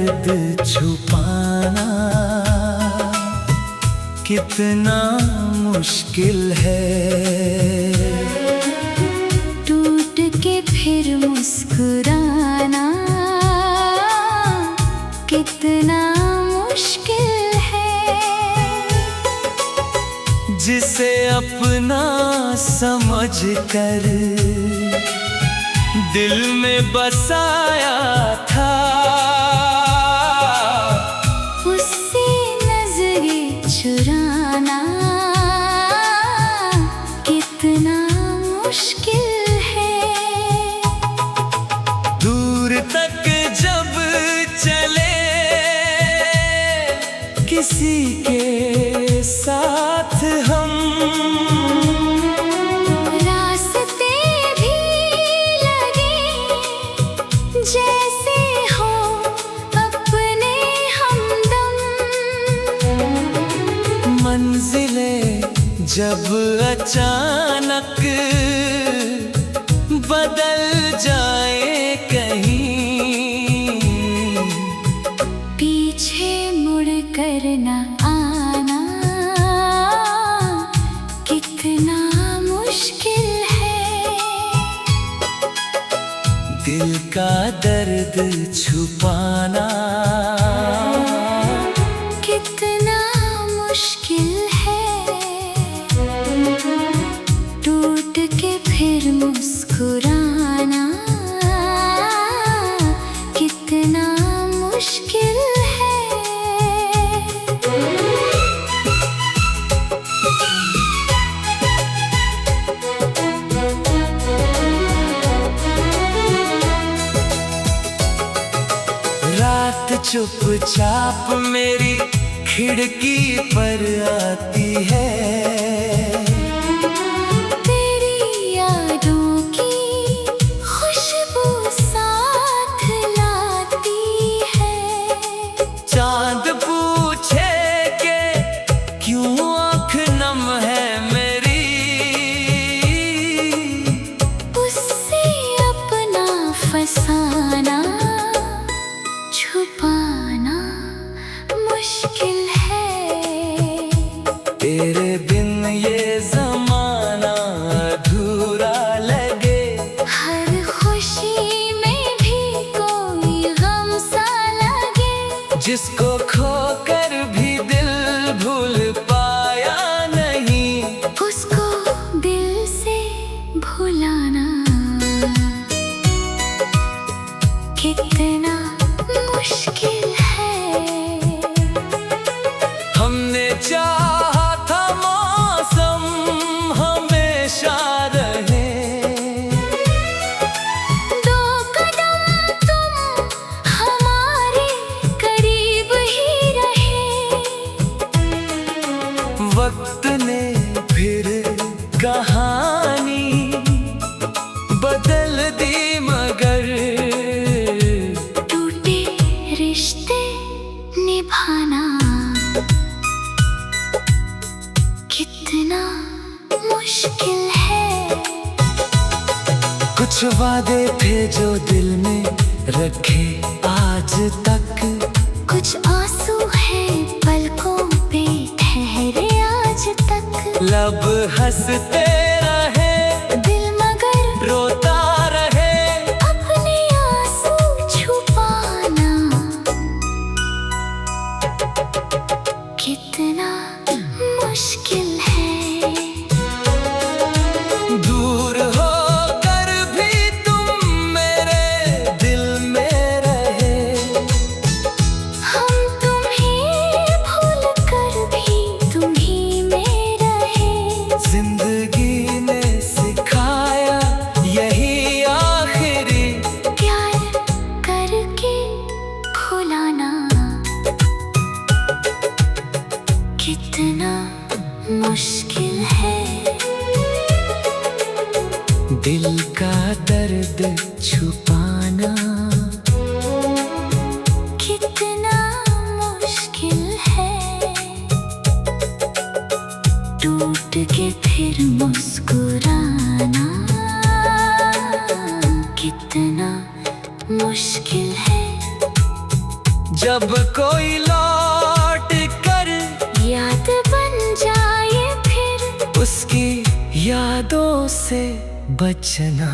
दर्द छुपाना कितना मुश्किल है। टूट के फिर मुस्कुराना कितना मुश्किल है। जिसे अपना समझ कर दिल में बसाया था, उससे नजरें चुराना कितना मुश्किल है। दूर तक जब चले किसी के साथ हम, जैसे हो अपने हमदम। मंजिलें जब अचानक बदल जाए कहीं, पीछे मुड़ कर न आना कितना मुश्किल है। दिल का दर्द छुपाना कितना मुश्किल है। टूट के फिर मुस्कुराना कितना मुश्किल है। रात चुपचाप मेरी खिड़की पर आती है, तेरी यादों की खुशबू साथ लाती है। चांद पूछे के क्यों आँख नम है मेरी, उससे अपना फसाना छुपाना मुश्किल है। तेरे बिन ये ज़माना अधूरा लगे, हर खुशी में भी कोई गम सा लगे। जिसको खोकर भी दिल भूल पाया नहीं, उसको दिल से भुलाना कितना मुश्किल है। हमने चाहा था मौसम हमेशा रहे, दो कदम तुम हमारे करीब ही रहे। वक्त ने फिर कहानी बदल दी, मगर टूटे रिश्ते निभाना कितना मुश्किल है। कुछ वादे थे जो दिल में रखे आज तक, कुछ आंसू है पलकों पे ठहरे आज तक। लब हंसते रहे दिल मगर रोता रहे, अपने आंसू छुपाना कितना मुश्किल है। दूर होकर भी तुम मेरे दिल में रहे, हम तुम्हें भूल कर भी तुम ही में रहे। जिंदगी ने सिखाया यही आखिरी, प्यार करके भुलाना कितना मुश्किल है। दिल का दर्द छुपाना कितना मुश्किल है। टूट के फिर मुस्कुराना कितना मुश्किल है। जब कोई लौट कर याद बन जाए फिर उसकी यादों से बचना।